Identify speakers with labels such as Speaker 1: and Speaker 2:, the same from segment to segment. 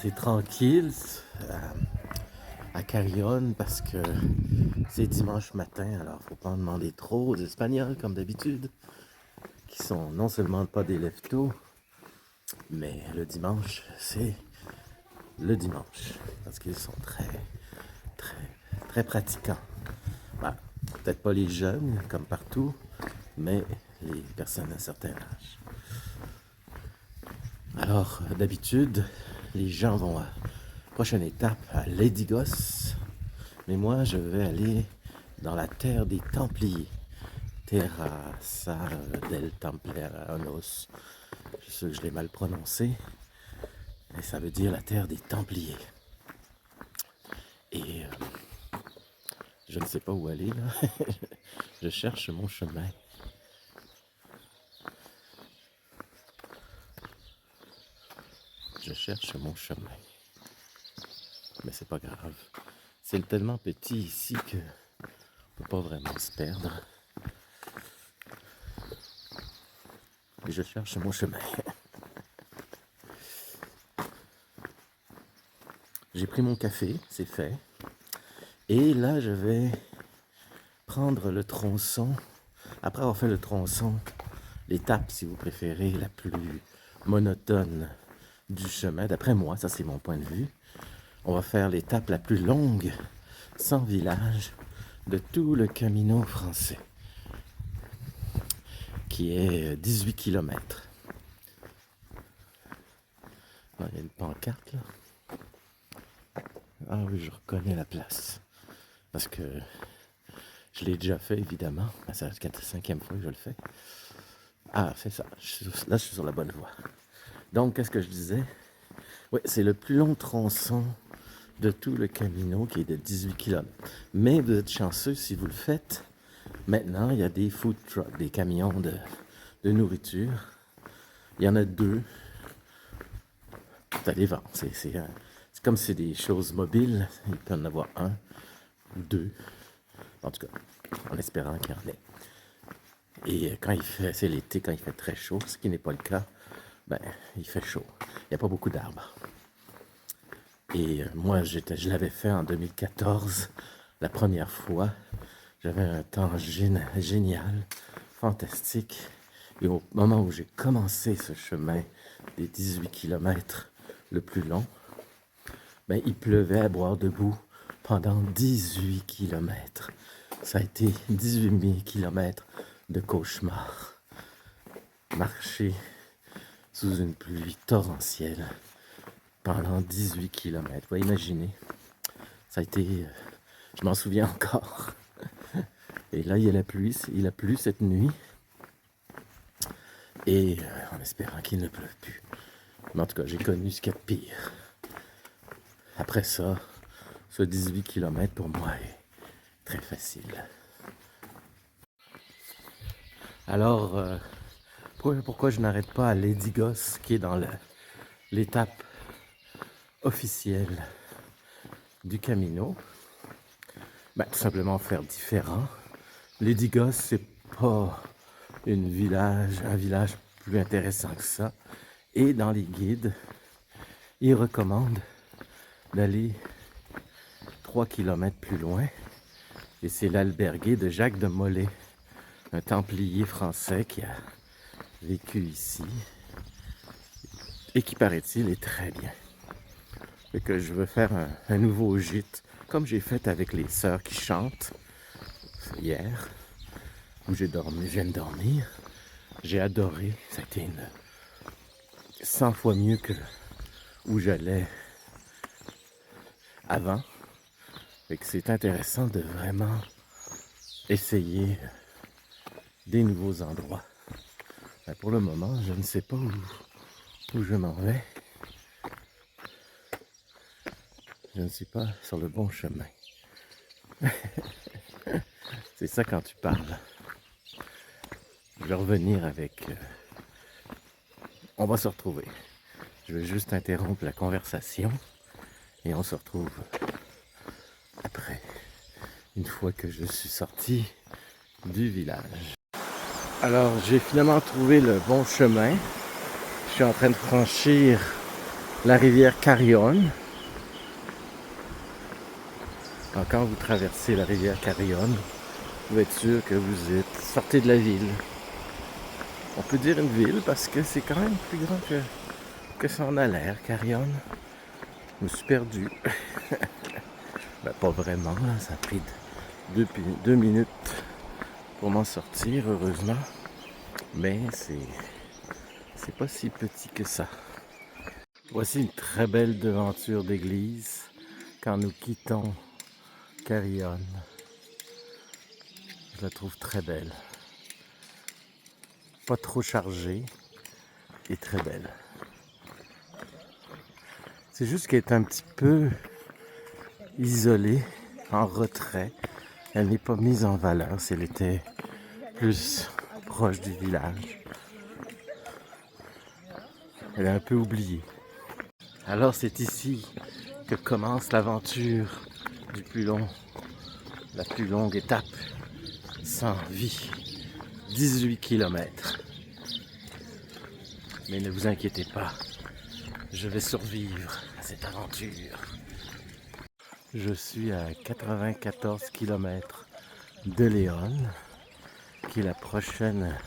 Speaker 1: c'est tranquille à Carillon parce que c'est dimanche matin, alors faut pas en demander trop aux Espagnols comme d'habitude, qui sont non seulement pas des lève-tôt, mais le dimanche, c'est le dimanche, parce qu'ils sont très pratiquants. Ben, peut-être pas les jeunes, comme partout, mais les personnes d'un certain âge. Alors, d'habitude, les gens vont à prochaine étape à Ledigos, mais moi, je vais aller dans la terre des Templiers. Terra Sa del Templarianos. Je sais que je l'ai mal prononcé, mais ça veut dire la terre des Templiers. Et je ne sais pas où aller là. Je cherche mon chemin. Je cherche mon chemin. Mais c'est pas grave. C'est tellement petit ici que on peut pas vraiment se perdre. Et je cherche mon chemin. J'ai pris mon café, c'est fait. Et là, je vais prendre le tronçon. Après avoir fait le tronçon, l'étape, si vous préférez, la plus monotone du chemin, d'après moi, ça c'est mon point de vue, on va faire l'étape la plus longue, sans village, de tout le Camino français, qui est 18 km. Il y a une pancarte là. Ah oui, je reconnais la place. Parce que je l'ai déjà fait, évidemment. C'est la 5e fois que je le fais. Ah, c'est ça. Là, je suis sur la bonne voie. Donc, qu'est-ce que je disais? Oui, c'est le plus long tronçon de tout le Camino, qui est de 18 km. Mais vous êtes chanceux si vous le faites. Maintenant, il y a des food trucks, des camions de nourriture. Il y en a 2. Vous allez voir. C'est comme c'est des choses mobiles. Il peut en avoir 1 ou 2. En tout cas, en espérant qu'il y en ait. Et quand il fait, c'est l'été, quand il fait très chaud, ce qui n'est pas le cas, ben, il fait chaud. Il n'y a pas beaucoup d'arbres. Et moi, je l'avais fait en 2014, la première fois. J'avais un temps génial, fantastique. Et au moment où j'ai commencé ce chemin des 18 km le plus long, ben, il pleuvait à boire debout pendant 18 km. Ça a été 18 000 km de cauchemar. Marcher sous une pluie torrentielle pendant 18 km. Vous imaginez, ça a été... je m'en souviens encore. Et là, il a plu cette nuit. Et en espérant qu'il ne pleuve plus. Mais en tout cas, j'ai connu ce qu'il y a de pire. Après ça, ce 18 km pour moi est très facile. Alors, pourquoi je n'arrête pas à Ledigos, qui est dans l'étape officielle du Camino? Ben, tout simplement faire différent. Ledigos, c'est pas un village plus intéressant que ça. Et dans les guides, ils recommandent d'aller 3 km plus loin. Et c'est l'albergue de Jacques de Molay, un templier français qui a vécu ici et qui, paraît-il, est très bien. Et que je veux faire un nouveau gîte, comme j'ai fait avec les sœurs qui chantent hier, où je viens de dormir. J'ai adoré, ça a été 100 fois mieux que où j'allais avant. Et que c'est intéressant de vraiment essayer des nouveaux endroits. Mais pour le moment, je ne sais pas où je m'en vais. Je ne suis pas sur le bon chemin. C'est ça quand tu parles. Je vais revenir avec... on va se retrouver. Je vais juste interrompre la conversation et on se retrouve après, une fois que je suis sorti du village. Alors, j'ai finalement trouvé le bon chemin. Je suis en train de franchir la rivière Carrión. Alors, quand vous traversez la rivière Carrión, vous pouvez être sûr que vous êtes sorti de la ville. On peut dire une ville parce que c'est quand même plus grand que ça en a l'air, Carrión. Je me suis perdu. Ben, pas vraiment, là. Ça a pris 2 minutes pour m'en sortir, heureusement. Mais c'est pas si petit que ça. Voici une très belle devanture d'église quand nous quittons Carrión. Je la trouve très belle. Pas trop chargée et très belle. C'est juste qu'elle est un petit peu isolée, en retrait. Elle n'est pas mise en valeur si elle était plus proche du village. Elle est un peu oubliée. Alors c'est ici que commence l'aventure la plus longue étape sans vie. 18 km. Mais ne vous inquiétez pas, je vais survivre à cette aventure. Je suis à 94 km de Léon, qui est la prochaine...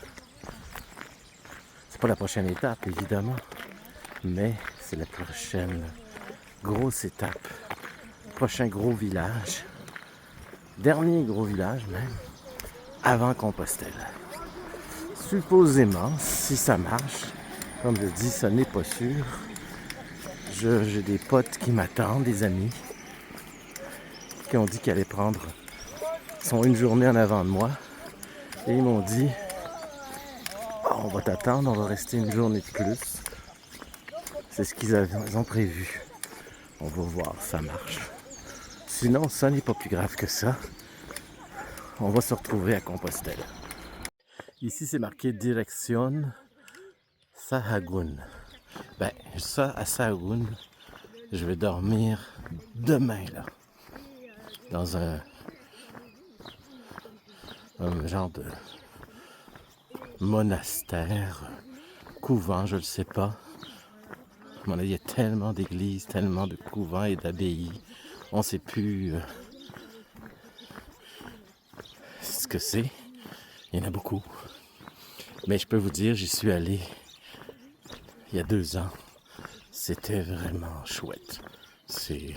Speaker 1: C'est pas la prochaine étape, évidemment, mais c'est la prochaine grosse étape. Prochain gros village. Dernier gros village, même, avant Compostelle. Supposément, si ça marche, comme je dis, ça n'est pas sûr. J'ai des potes qui m'attendent, des amis, qui ont dit qu'ils allaient prendre... Ils sont une journée en avant de moi. Et ils m'ont dit, oh, on va t'attendre, on va rester une journée de plus. C'est ce qu'ils ont prévu. On va voir, ça marche. Sinon, ça n'est pas plus grave que ça. On va se retrouver à Compostelle. Ici, c'est marqué direction Sahagún. Ben, ça, à Sahagún, je vais dormir demain, là. Dans un genre de monastère, couvent, je ne sais pas. À mon avis, il y a tellement d'églises, tellement de couvents et d'abbayes. On ne sait plus ce que c'est. Il y en a beaucoup. Mais je peux vous dire, j'y suis allé il y a 2 ans. C'était vraiment chouette. C'est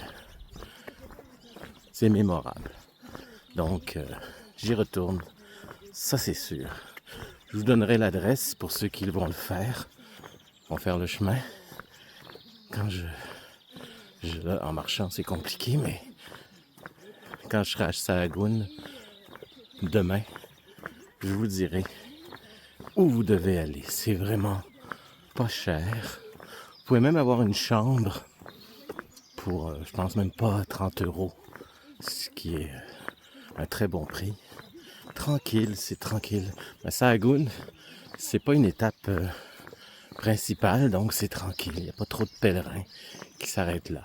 Speaker 1: mémorable. Donc, j'y retourne. Ça, c'est sûr. Je vous donnerai l'adresse pour ceux qui vont le faire. Vont faire le chemin. Quand là, en marchant, c'est compliqué, mais quand je serai à Sahagún demain, je vous dirai où vous devez aller. C'est vraiment pas cher. Vous pouvez même avoir une chambre pour, je pense même pas 30 €, ce qui est un très bon prix. Tranquille, c'est tranquille. Mais Sahagún, c'est pas une étape principale, donc c'est tranquille. Il n'y a pas trop de pèlerins qui s'arrêtent là.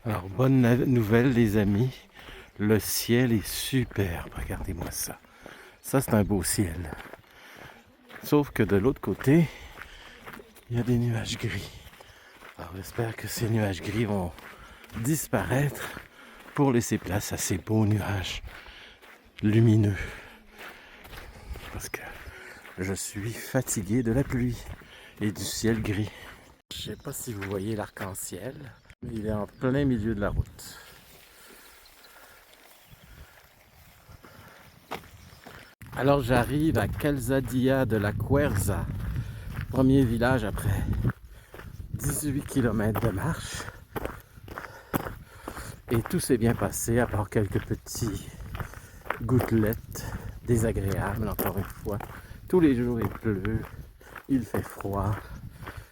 Speaker 1: Alors, bonne nouvelle, les amis. Le ciel est superbe. Regardez-moi ça. Ça, c'est un beau ciel. Sauf que de l'autre côté, il y a des nuages gris. Alors, j'espère que ces nuages gris vont disparaître pour laisser place à ces beaux nuages lumineux. Parce que je suis fatigué de la pluie et du ciel gris. Je sais pas si vous voyez l'arc-en-ciel, mais il est en plein milieu de la route. Alors j'arrive à Calzadilla de la Cuerza, premier village après 18 km de marche. Et tout s'est bien passé, à part quelques petits gouttelettes désagréables, encore une fois. Tous les jours il pleut, il fait froid.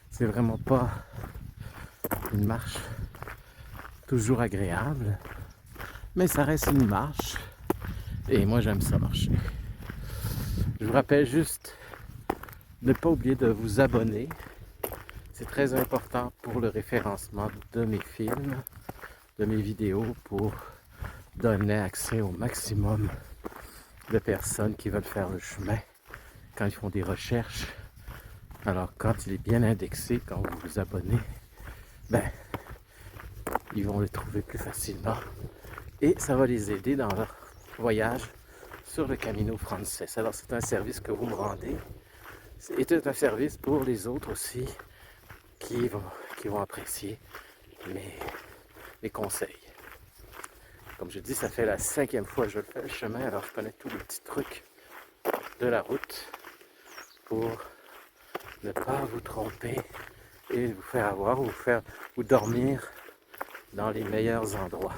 Speaker 1: C'est vraiment pas une marche toujours agréable, mais ça reste une marche. Et moi j'aime ça marcher. Je vous rappelle juste de ne pas oublier de vous abonner. C'est très important pour le référencement de mes films, de mes vidéos, pour donner accès au maximum de personnes qui veulent faire le chemin quand ils font des recherches. Alors quand il est bien indexé, quand vous vous abonnez, ben, ils vont le trouver plus facilement et ça va les aider dans leur voyage sur le Camino Frances. Alors c'est un service que vous me rendez. C'est un service pour les autres aussi qui vont apprécier mes conseils. Comme je dis, ça fait la 5e fois que je fais le chemin, alors je connais tous les petits trucs de la route pour ne pas vous tromper et vous faire avoir ou dormir dans les meilleurs endroits.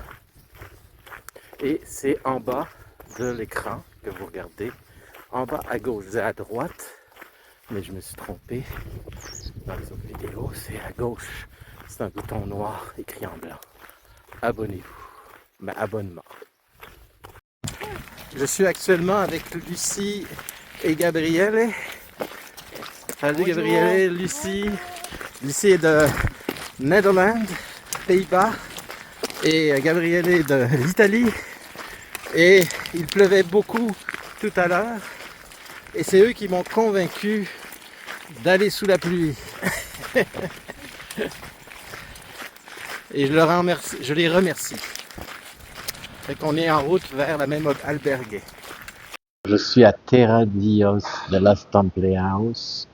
Speaker 1: Et c'est en bas de l'écran que vous regardez, en bas à gauche, c'est à droite, mais je me suis trompé dans les autres vidéos, c'est à gauche, c'est un bouton noir écrit en blanc. Abonnez-vous, mais abonnement. Je suis actuellement avec Lucie et Gabriele. Salut Gabriele, Lucie. Lucie est de Netherlands, Pays-Bas, et Gabriele est de l'Italie. Et il pleuvait beaucoup tout à l'heure. Et c'est eux qui m'ont convaincu d'aller sous la pluie. Et je les remercie. Fait qu'on est en route vers la même albergue.
Speaker 2: Je suis à Terra Dios de Las Templeaus.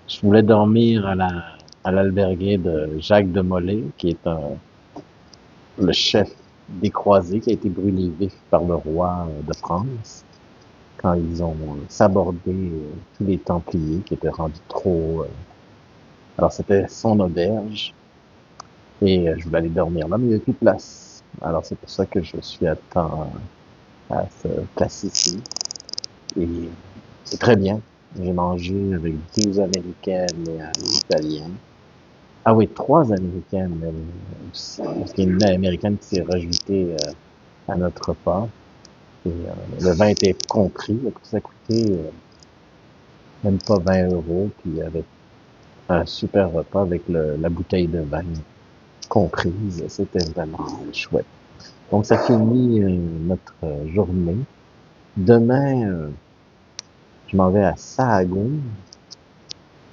Speaker 2: Je voulais dormir à l'albergue de Jacques de Molay, qui est le chef des croisés qui a été brûlé vif par le roi de France quand ils ont sabordé tous les Templiers qui étaient rendus trop... Alors c'était son auberge et je voulais aller dormir là, mais il n'y avait plus de place. Alors c'est pour ça que je suis à ce place ici. Et c'est très bien. J'ai mangé avec 2 Américaines et un Italien. Ah oui, 3 Américaines même aussi. Parce qu'il y a une Américaine qui s'est rajoutée à notre repas. Et le vin était compris. Ça coûtait même pas 20 €. Puis il y avait un super repas avec la bouteille de vin comprise. C'était vraiment chouette. Donc ça finit notre journée. Demain, je m'en vais à Sahagún.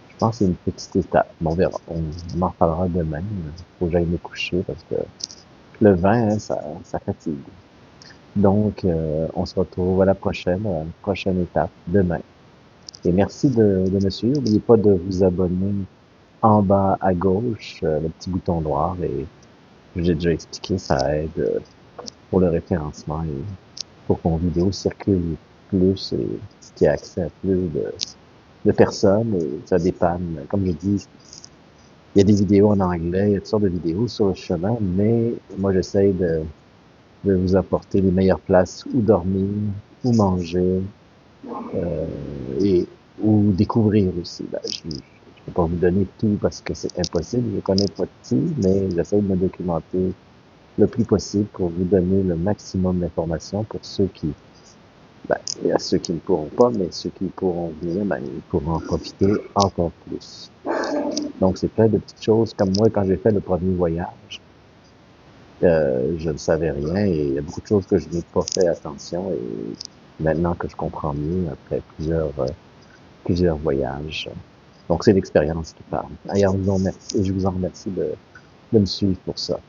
Speaker 2: Je pense que c'est une petite étape. Bon, on verra. On en reparlera demain. Faut que j'aille me coucher parce que le vin, hein, ça fatigue. Donc, on se retrouve à la prochaine étape, demain. Et merci de me suivre. N'oubliez pas de vous abonner en bas à gauche, le petit bouton noir. Et j'ai déjà expliqué, ça aide pour le référencement et pour qu'on vidéo circule plus et qu'il y ait accès à plus de personnes. Et ça dépanne. Comme je dis, il y a des vidéos en anglais, il y a toutes sortes de vidéos sur le chemin, mais moi j'essaye de vous apporter les meilleures places où dormir, où manger, et où découvrir aussi. Je ne peux pas vous donner tout parce que c'est impossible, je connais pas tout, mais j'essaie de me documenter le plus possible pour vous donner le maximum d'informations pour ceux qui, il y a ceux qui ne pourront pas, mais ceux qui pourront venir, ils pourront en profiter encore plus. Donc, c'est plein de petites choses. Comme moi, quand j'ai fait le premier voyage, je ne savais rien et il y a beaucoup de choses que je n'ai pas fait attention. Et maintenant que je comprends mieux, après plusieurs voyages. Donc, c'est l'expérience qui parle. Et je vous en remercie de me suivre pour ça.